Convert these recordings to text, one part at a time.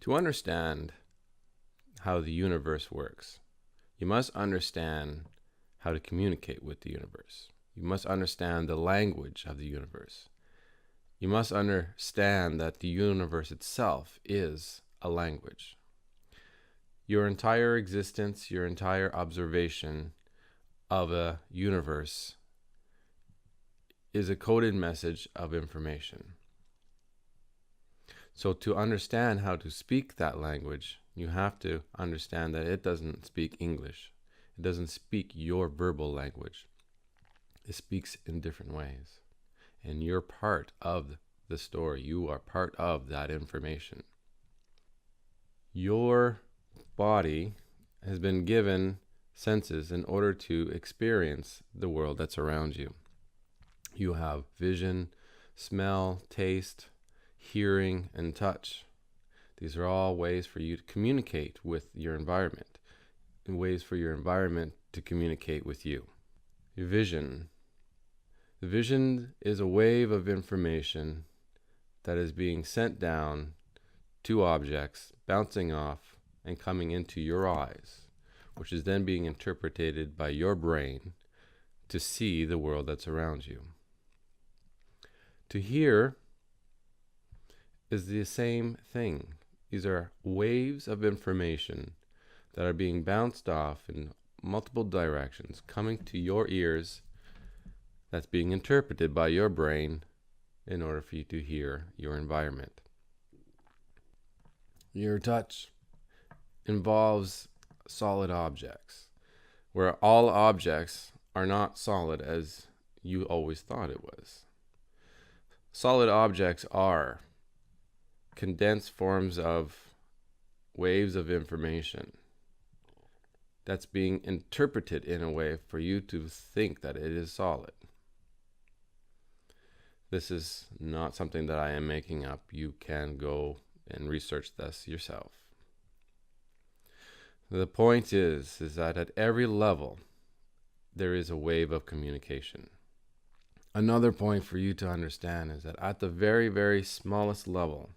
To understand how the universe works, you must understand how to communicate with the universe. You must understand the language of the universe. You must understand that the universe itself is a language. Your entire existence, your entire observation of a universe is a coded message of information. So to understand how to speak that language, you have to understand that it doesn't speak English. It doesn't speak your verbal language. It speaks in different ways. And you're part of the story. You are part of that information. Your body has been given senses in order to experience the world that's around you. You have vision, smell, taste, hearing, and touch. These are all ways for you to communicate with your environment, and ways for your environment to communicate with you. Your vision. The vision is a wave of information that is being sent down to objects, bouncing off and coming into your eyes, which is then being interpreted by your brain to see the world that's around you. To hear is the same thing. These are waves of information that are being bounced off in multiple directions, coming to your ears, that's being interpreted by your brain in order for you to hear your environment. Your touch involves solid objects, where all objects are not solid as you always thought it was. Solid objects are condensed forms of waves of information that's being interpreted in a way for you to think that it is solid. This is not something that I am making up. You can go and research this yourself. The point is that at every level, there is a wave of communication. Another point for you to understand is that at the very, very smallest level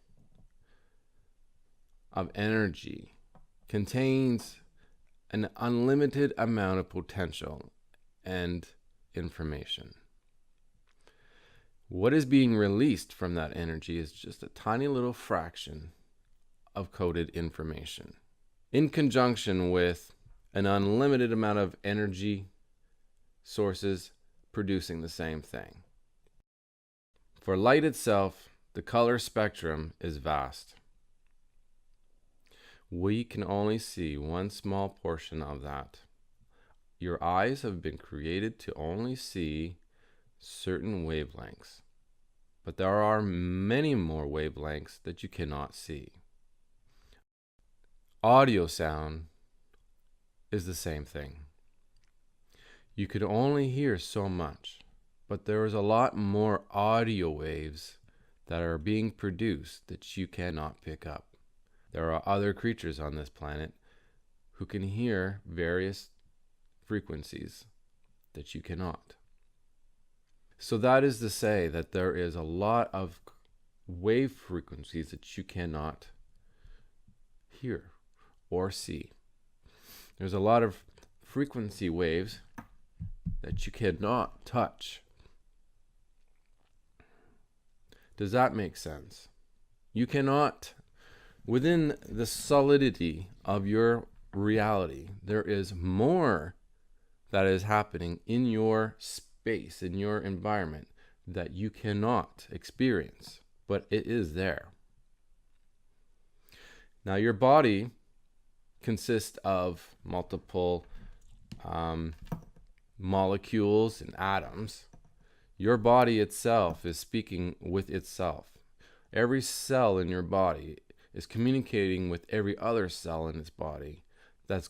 of energy contains an unlimited amount of potential and information. What is being released from that energy is just a tiny little fraction of coded information, in conjunction with an unlimited amount of energy sources producing the same thing. For light itself, the color spectrum is vast. We can only see one small portion of that. Your eyes have been created to only see certain wavelengths, but there are many more wavelengths that you cannot see. Audio sound is the same thing. You could only hear so much, but there is a lot more audio waves that are being produced that you cannot pick up. There are other creatures on this planet who can hear various frequencies that you cannot. So that is to say that there is a lot of wave frequencies that you cannot hear or see. There's a lot of frequency waves that you cannot touch. Does that make sense? You cannot, within the solidity of your reality, there is more that is happening in your space, in your environment, that you cannot experience, but it is there. Now, your body consists of multiple molecules and atoms. Your body itself is speaking with itself. Every cell in your body is communicating with every other cell in its body. That's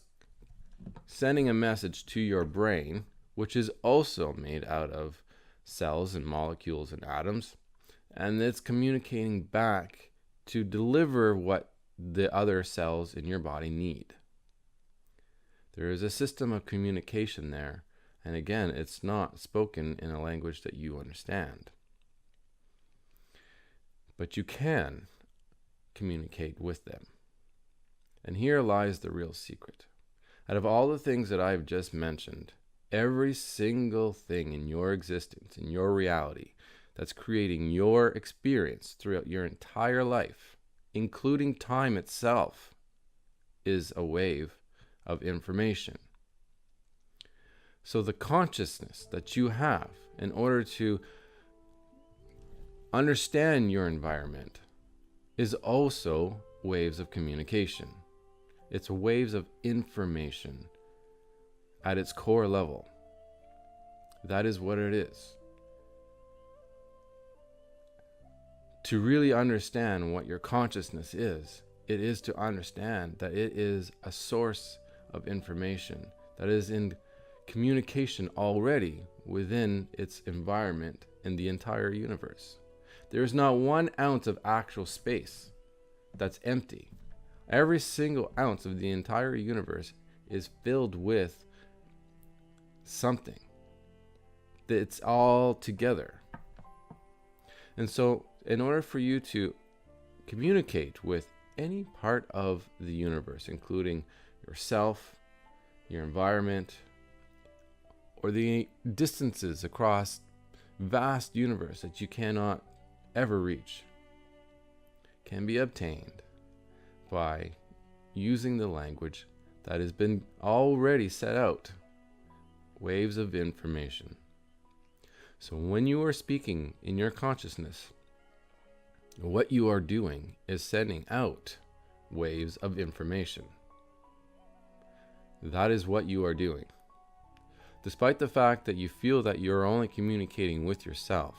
sending a message to your brain, which is also made out of cells and molecules and atoms, and it's communicating back to deliver what the other cells in your body need. There is a system of communication there, and again, it's not spoken in a language that you understand. But you can communicate with them. And here lies the real secret. Out of all the things that I've just mentioned, every single thing in your existence, in your reality, that's creating your experience throughout your entire life, including time itself, is a wave of information. So the consciousness that you have in order to understand your environment is also waves of communication. It's waves of information at its core level. That is what it is. To really understand what your consciousness is, it is to understand that it is a source of information that is in communication already within its environment in the entire universe. There is not 1 ounce of actual space that's empty. Every single ounce of the entire universe is filled with something. It's all together. And so, in order for you to communicate with any part of the universe, including yourself, your environment, or the distances across vast universe that you cannot ever reach, can be obtained by using the language that has been already set out, waves of information. So when you are speaking in your consciousness, what you are doing is sending out waves of information. That is what you are doing. Despite the fact that you feel that you're only communicating with yourself,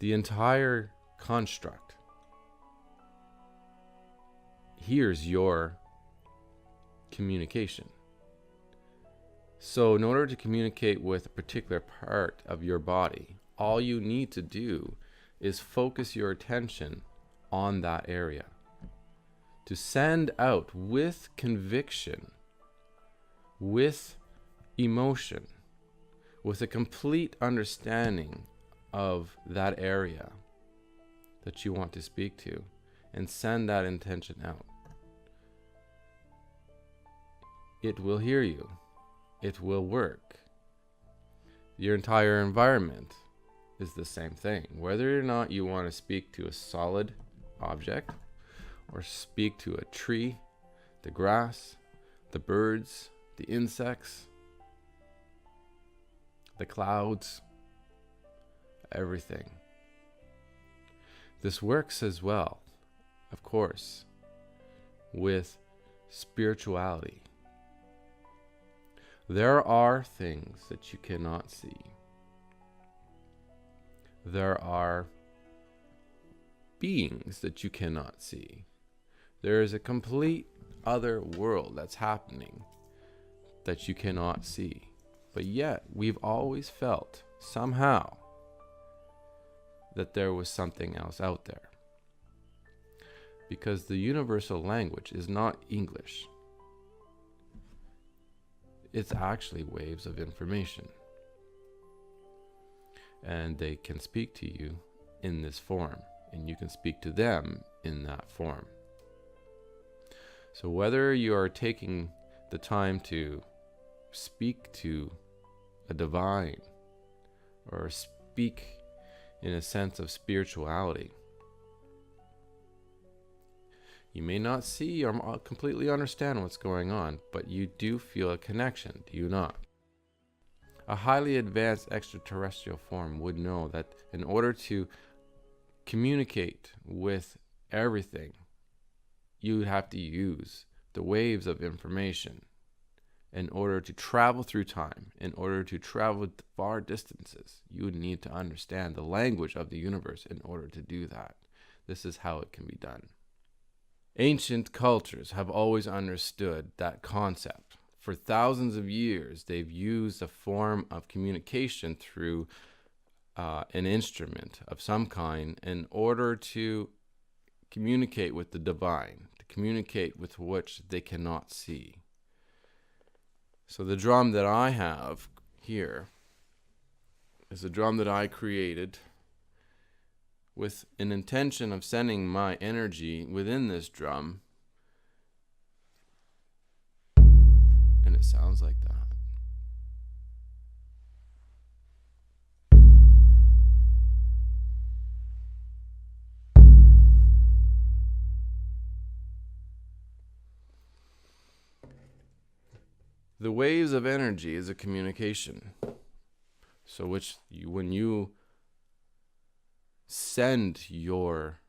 the entire construct hears your communication. So in order to communicate with a particular part of your body, all you need to do is focus your attention on that area. To send out with conviction, with emotion, with a complete understanding of that area that you want to speak to, and send that intention out. It will hear you. It will work. Your entire environment is the same thing. Whether or not you want to speak to a solid object or speak to a tree, the grass, the birds, the insects, the clouds, everything. This works as well, of course, with spirituality. There are things that you cannot see. There are beings that you cannot see. There is a complete other world that's happening that you cannot see. But yet, we've always felt somehow that there was something else out there. Because the universal language is not English. It's actually waves of information. And they can speak to you in this form, and you can speak to them in that form. So whether you are taking the time to speak to a divine or speak in a sense of spirituality, you may not see or completely understand what's going on, but you do feel a connection, do you not? A highly advanced extraterrestrial form would know that in order to communicate with everything, you would have to use the waves of information in order to travel through time, in order to travel far distances. You would need to understand the language of the universe in order to do that. This is how it can be done. Ancient cultures have always understood that concept. For thousands of years, they've used a form of communication through an instrument of some kind in order to communicate with the divine, to communicate with which they cannot see. So the drum that I have here is a drum that I created with an intention of sending my energy within this drum, and it sounds like that. The waves of energy is a communication. So when you send your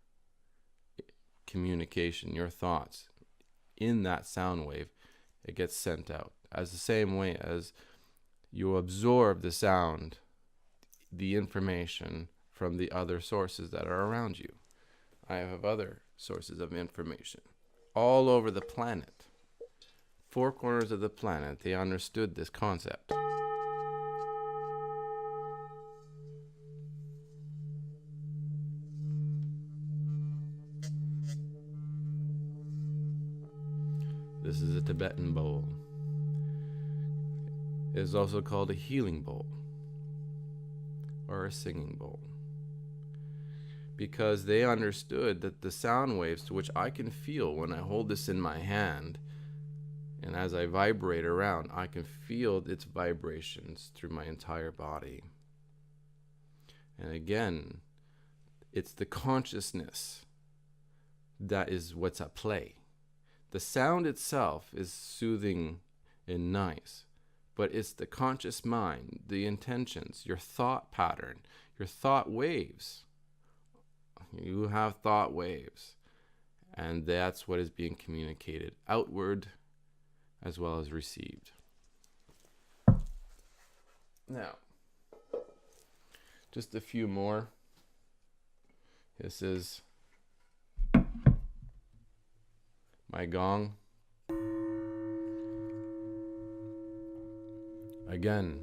communication, your thoughts in that sound wave, it gets sent out. As the same way as you absorb the sound, the information from the other sources that are around you. I have other sources of information all over the planet. 4 corners of the planet, they understood this concept. This is a Tibetan bowl. It is also called a healing bowl or a singing bowl, because they understood that the sound waves to which I can feel when I hold this in my hand, and as I vibrate around, I can feel its vibrations through my entire body. And again, it's the consciousness that is what's at play. The sound itself is soothing and nice, but it's the conscious mind, the intentions, your thought pattern, your thought waves. You have thought waves, and that's what is being communicated outward as well as received. Now, just a few more. This is my gong. Again,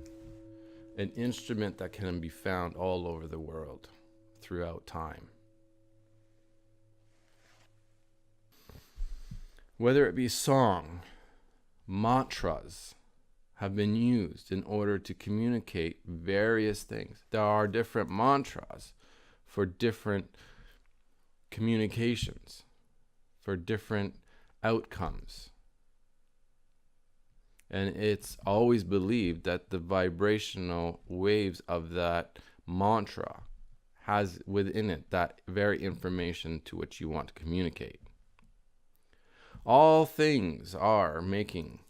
an instrument that can be found all over the world throughout time. Whether it be song, mantras have been used in order to communicate various things. There are different mantras for different communications, for different outcomes. And it's always believed that the vibrational waves of that mantra has within it that very information to which you want to communicate. All things are making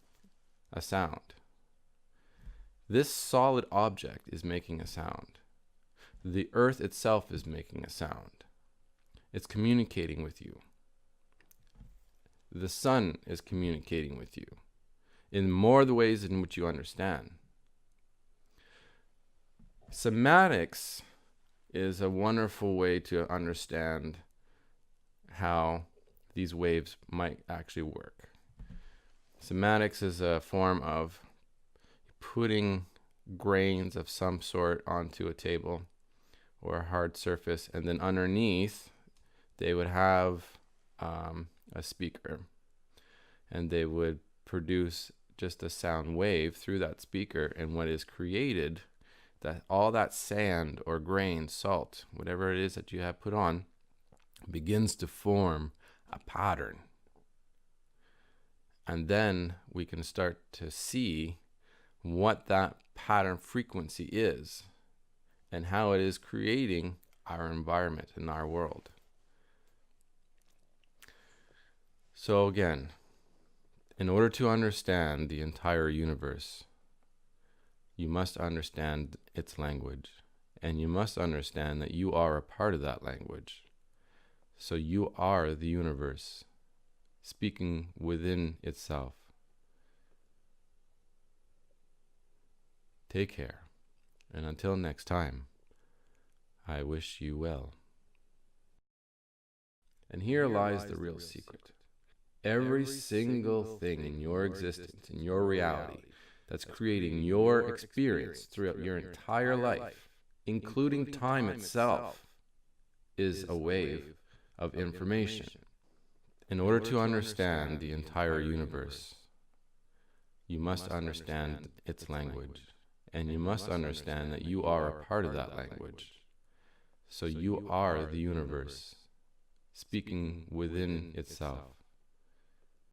a sound. This solid object is making a sound. The earth itself is making a sound. It's communicating with you. The sun is communicating with you in more the ways in which you understand. Semantics is a wonderful way to understand how these waves might actually work. Semantics is a form of putting grains of some sort onto a table or a hard surface, and then underneath they would have a speaker, and they would produce just a sound wave through that speaker, and what is created, that all that sand or grain, salt, whatever it is that you have put on, begins to form a pattern. And then we can start to see what that pattern frequency is and how it is creating our environment in our world. So again, in order to understand the entire universe, you must understand its language, and you must understand that you are a part of that language. So you are the universe speaking within itself. Take care, and until next time, I wish you well. And here lies the real secret. Every single thing in your existence, in your reality, that's creating your experience throughout your entire life, including time itself, is a wave of information. In order to understand the entire universe, you must understand its language, and you must understand that you are a part of that language. So you are the universe speaking within itself.